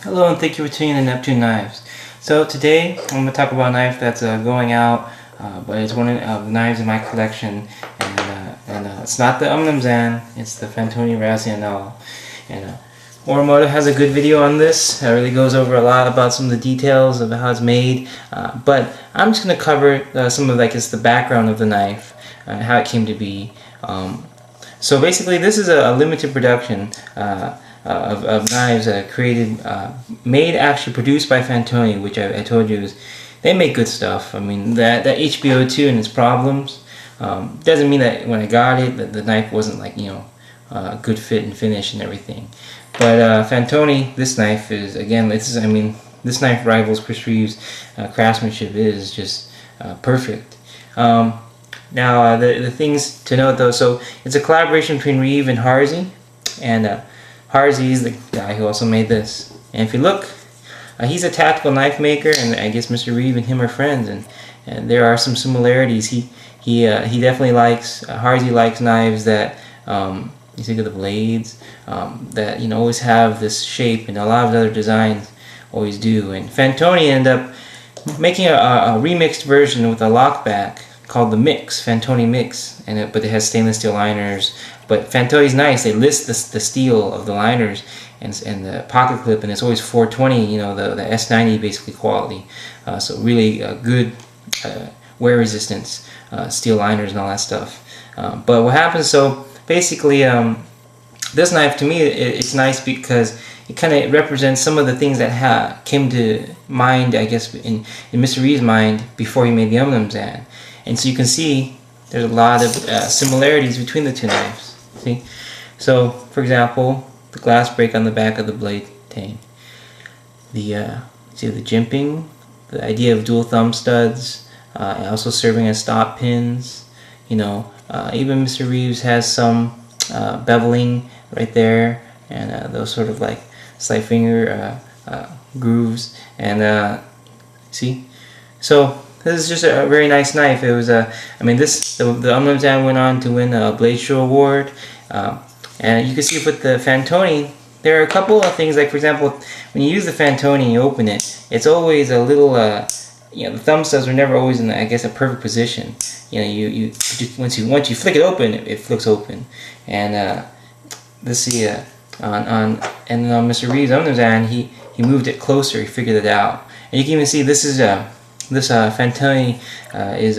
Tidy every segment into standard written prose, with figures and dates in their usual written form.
Hello and thank you for tuning in to Neptune Knives. So today I'm going to talk about a knife that's going out, but it's one of the knives in my collection, and it's not the Zan, it's the Fantoni Razionale. And Morimoto has a good video on this. It really goes over a lot about some of the details of how it's made, but I'm just going to cover some of the background of the knife, how it came to be. So basically this is a limited production of knives created, actually produced by Fantoni, which I told you they make good stuff. I mean that HBO2 and its problems doesn't mean that when I got it that the knife wasn't a good fit and finish and everything. But Fantoni, this knife is this knife rivals Chris Reeves' craftsmanship. Is just perfect. Now the things to note though, so it's a collaboration between Reeve and Harzy, and Harzy is the guy who also made this. And if you look, he's a tactical knife maker, and I guess Mr. Reeve and him are friends, and there are some similarities. He definitely likes, Harzy likes knives that, you think of the blades, that always have this shape, and a lot of other designs always do. And Fantoni ended up making a remixed version with a lockback called the Mix, Fantoni Mix, but it has stainless steel liners. But Fantoni's nice. They list the steel of the liners and the pocket clip, and it's always 420. The S90 basically quality. So really good wear resistance, steel liners and all that stuff. But what happens? So basically, this knife to me it's nice because it kind of represents some of the things that came to mind, I guess, in Mr. Reeve's mind before he made the Zan. And so you can see there's a lot of similarities between the two knives. See? So, for example, the glass break on the back of the blade tang. See the jimping, the idea of dual thumb studs, also serving as stop pins. Even Mr. Reeves has some beveling right there, and those sort of like slight finger grooves. And see, so this is just a very nice knife. It was the Zan went on to win a Blade Show award, and you can see with the Fantoni, there are a couple of things, like for example, when you use the Fantoni and you open it, it's always a little, the thumb studs are never always in, a perfect position. You once you flick it open, it flicks open, and let's see, on Mr. Reeve's Zan, he moved it closer, he figured it out, and you can even see this is this Fantoni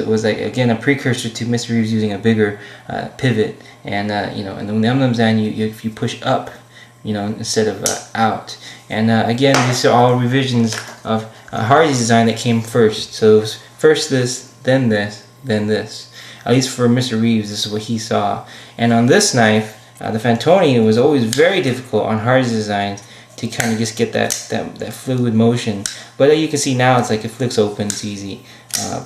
was again a precursor to Mr. Reeves using a bigger pivot, and and the Zan if you push up, instead of out. And again, these are all revisions of Harzy's design that came first. So first this, then this, then this. At least for Mr. Reeves, this is what he saw. And on this knife, the Fantoni, was always very difficult on Harzy's designs to kind of just get that fluid motion. But you can see now it's like it flicks open, it's easy.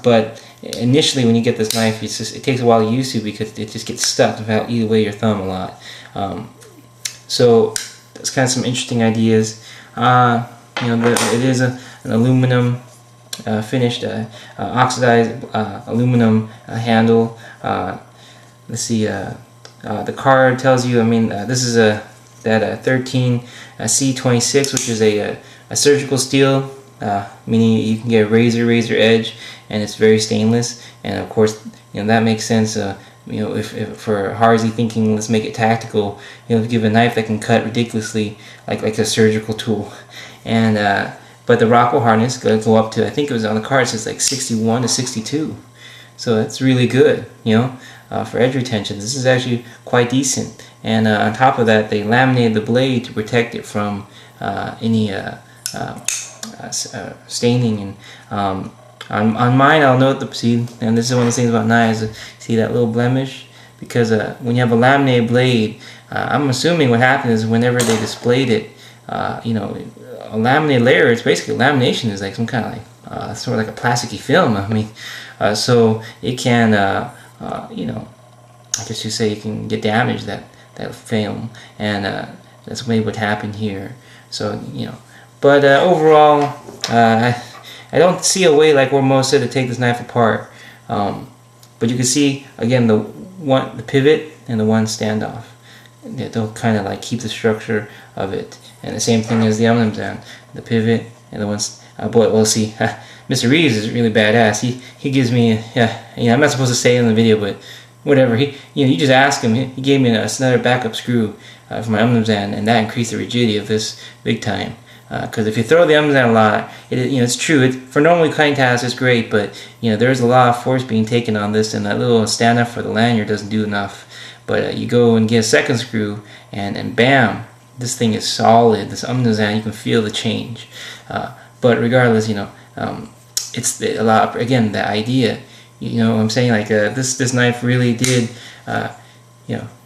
But initially when you get this knife, it takes a while to get used to, because it just gets stuck without eating away your thumb a lot. So that's kind of some interesting ideas. It is an aluminum finished, oxidized aluminum handle. Let's see. The card tells you. This is that 13 C26, which is a surgical steel, meaning you can get a razor edge, and it's very stainless. And of course, that makes sense. If for Harzy thinking, let's make it tactical, give a knife that can cut ridiculously, like a surgical tool. And but the Rockwell hardness could go up to, I think it was on the card, it says like 61 to 62. So that's really good, for edge retention. This is actually quite decent. And on top of that, they laminated the blade to protect it from any staining. And on mine, I'll note and this is one of the things about knives, see that little blemish? Because when you have a laminated blade, I'm assuming what happened is whenever they displayed it, a laminated layer, it's basically, lamination is like some kind of sort of like a plasticky film. So it can, I guess you say, you can get damaged, that film, and that's maybe what happened here. So but overall, I don't see a way, like where Mo said, to take this knife apart. But you can see again the pivot and the one standoff. they'll kind of like keep the structure of it. And the same thing as the M&M's the pivot and the ones. Boy, well, see, Mr. Reeves is really badass. He gives me, I'm not supposed to say it in the video, but whatever. You just ask him. He gave me another backup screw for my M&M's and that increased the rigidity of this big time. Because if you throw the M&M's a lot, it's true. For normally cutting tasks, it's great, but there's a lot of force being taken on this, and that little stand-up for the lanyard doesn't do enough. But you go and get a second screw, and bam, this thing is solid. This M&M's, you can feel the change. But regardless, it's a lot. Again, the idea. I'm saying, like, this knife really did.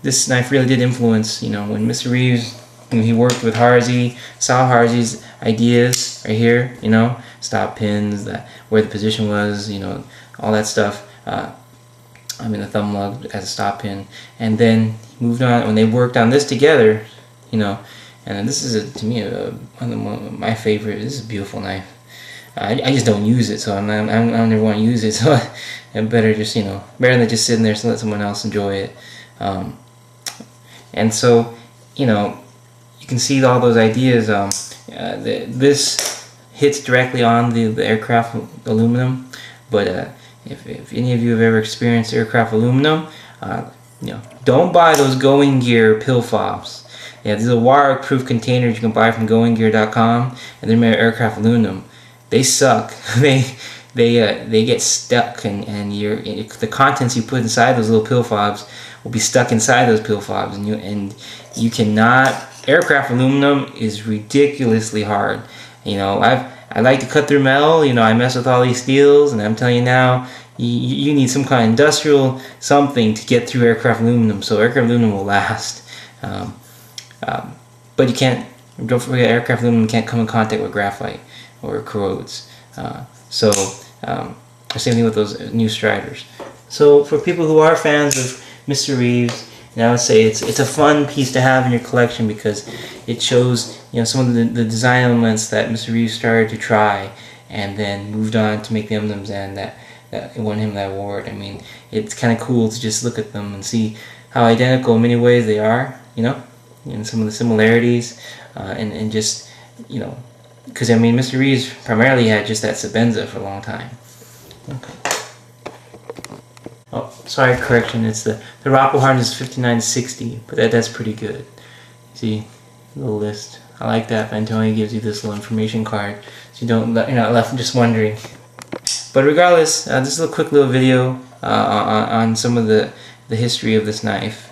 This knife really did influence. When Mr. Reeves, when he worked with Harzy, saw Harzy's ideas right here. Stop pins, where the position was. All that stuff. The thumb lug as a stop pin, and then he moved on when they worked on this together. And this is, to me, one of my favorite. This is a beautiful knife. I just don't use it, so I don't ever want to use it. So I'm better just, better than just sitting there to let someone else enjoy it. And so, you can see all those ideas. This hits directly on the aircraft aluminum, but if any of you have ever experienced aircraft aluminum, don't buy those Going Gear pill fobs. These are waterproof containers you can buy from goinggear.com, and they're made of aircraft aluminum. They suck. They get stuck, and the contents you put inside those little pill fobs will be stuck inside those pill fobs, and you cannot. Aircraft aluminum is ridiculously hard. I like to cut through metal. I mess with all these steels, and I'm telling you now, you need some kind of industrial something to get through aircraft aluminum, so aircraft aluminum will last. But you can't. Don't forget, aircraft aluminum can't come in contact with graphite or corrodes. The same thing with those new Striders. So for people who are fans of Mr. Reeves, I would say it's a fun piece to have in your collection because it shows some of the design elements that Mr. Reeves started to try and then moved on to make the M&M's and that won him that award. It's kind of cool to just look at them and see how identical in many ways they are. And some of the similarities, and just because Mr. Reeves primarily had just that Sebenza for a long time. Okay. Oh, sorry, correction. It's the Rockwell hardness is 5960, but that's pretty good. See, little list. I like that. Fantoni gives you this little information card, so you're not left just wondering. But regardless, this is a quick little video on some of the history of this knife.